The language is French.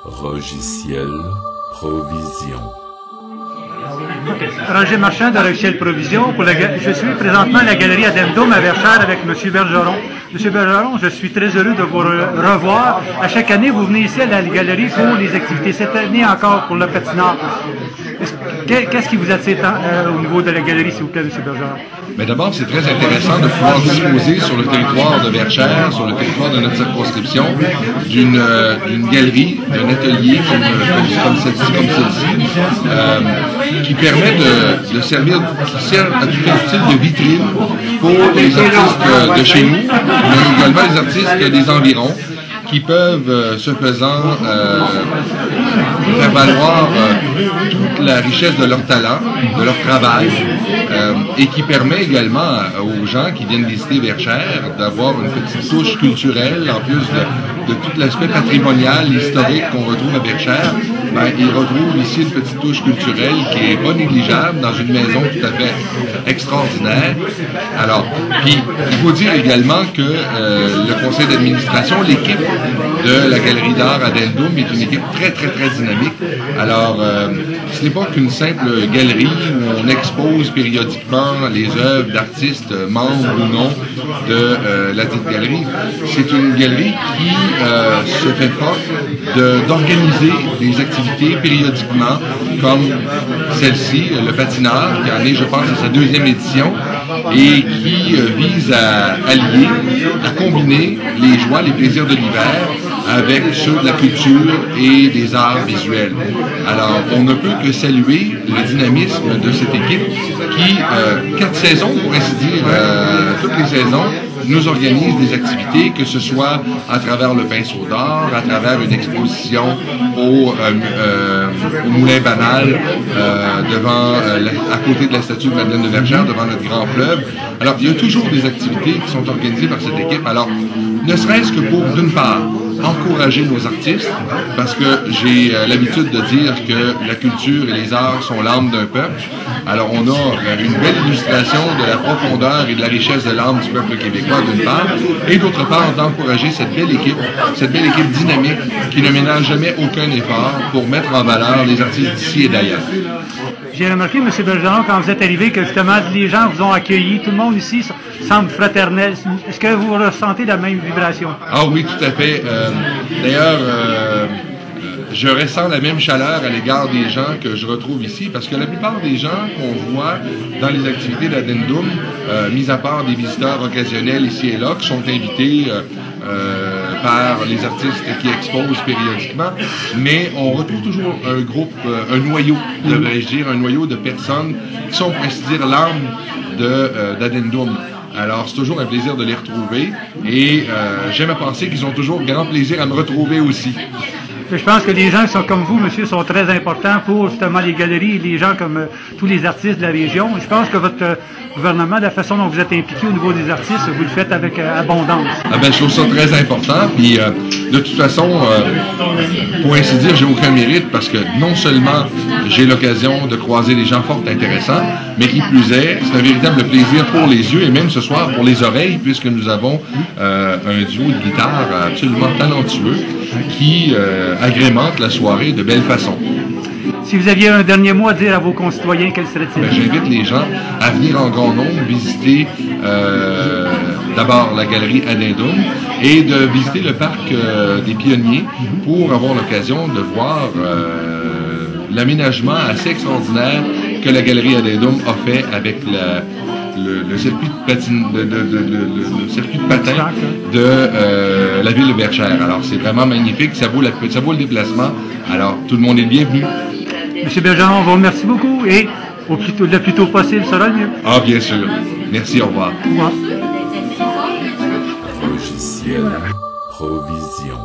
Logiciel Provision. Roger Marchand de Logiciel Provision. Je suis présentement à la galerie Addendum à Verchères avec M. Bergeron. M. Bergeron, je suis très heureux de vous revoir. À chaque année, vous venez ici à la galerie pour les activités. Cette année encore pour le patinage. Qu'est-ce qui vous attire au niveau de la galerie, s'il vous plaît, M. Bergeron? Mais d'abord, c'est très intéressant de pouvoir disposer sur le territoire de Verchères, sur le territoire de notre circonscription, d'une galerie, d'un atelier comme celle-ci, qui permet de servir, qui sert à tout un style de vitrine pour les artistes de chez nous, mais également les artistes des environs, qui peuvent, ce faisant, faire valoir toute la richesse de leur talent, de leur travail, et qui permet également aux gens qui viennent visiter Verchères d'avoir une petite touche culturelle, en plus de tout l'aspect patrimonial, historique qu'on retrouve à Verchères. Ils retrouvent ici une petite touche culturelle qui est pas négligeable dans une maison tout à fait extraordinaire. Alors, puis il faut dire également que le conseil d'administration, l'équipe de la galerie d'art Addendum est une équipe très dynamique. Alors, ce n'est pas qu'une simple galerie où on expose périodiquement les œuvres d'artistes membres ou non de la dite galerie. C'est une galerie qui se fait force d'organiser des activités périodiquement, comme celle-ci, le patinage, qui en est, je pense, à sa 2e édition, et qui vise à allier, à combiner les joies, les plaisirs de l'hiver avec ceux de la culture et des arts visuels. Alors, on ne peut que saluer le dynamisme de cette équipe qui, 4 saisons, pour ainsi dire, toutes les saisons, nous organise des activités, que ce soit à travers le pinceau d'or, à travers une exposition au Moulin Banal, à côté de la statue de Madeleine de Verchères, devant notre grand fleuve. Alors, il y a toujours des activités qui sont organisées par cette équipe. Alors, ne serait-ce que pour, d'une part, encourager nos artistes, parce que j'ai l'habitude de dire que la culture et les arts sont l'âme d'un peuple. Alors on a une belle illustration de la profondeur et de la richesse de l'âme du peuple québécois d'une part, et d'autre part d'encourager cette belle équipe dynamique qui ne ménage jamais aucun effort pour mettre en valeur les artistes d'ici et d'ailleurs. J'ai remarqué, M. Bergeron, quand vous êtes arrivé, que justement les gens vous ont accueilli, tout le monde ici semble fraternel. Est-ce que vous ressentez la même vibration? Ah oui, tout à fait. D'ailleurs, je ressens la même chaleur à l'égard des gens que je retrouve ici, parce que la plupart des gens qu'on voit dans les activités d'Addendum, mis à part des visiteurs occasionnels ici et là, qui sont invités par les artistes qui exposent périodiquement, mais on retrouve toujours un groupe, un noyau, devrais-je dire, un noyau de personnes qui sont, pour ainsi dire, l'âme d'Addendum. Alors, c'est toujours un plaisir de les retrouver et j'aime à penser qu'ils ont toujours grand plaisir à me retrouver aussi. Je pense que les gens qui sont comme vous, monsieur, sont très importants pour justement les galeries et les gens comme tous les artistes de la région. Je pense que votre gouvernement, de la façon dont vous êtes impliqué au niveau des artistes, vous le faites avec abondance. Ah ben, je trouve ça très important. Puis, de toute façon, pour ainsi dire, j'ai aucun mérite parce que non seulement j'ai l'occasion de croiser des gens fort intéressants, mais qui plus est, c'est un véritable plaisir pour les yeux et même ce soir pour les oreilles, puisque nous avons un duo de guitare absolument talentueux qui agrémente la soirée de belle façon. Si vous aviez un dernier mot à dire à vos concitoyens, quel serait-il? J'invite les gens à venir en grand nombre visiter d'abord la galerie Addendum et de visiter le parc des Pionniers pour avoir l'occasion de voir l'aménagement assez extraordinaire que la galerie Addendum a fait avec le circuit de patin de la ville de Verchères. Alors, c'est vraiment magnifique, ça vaut le déplacement. Alors, tout le monde est bienvenu. M. Bergeron, on vous remercie beaucoup et le plus tôt possible sera le mieux. Ah, bien sûr. Merci, au revoir. Au revoir. Logiciel Provision.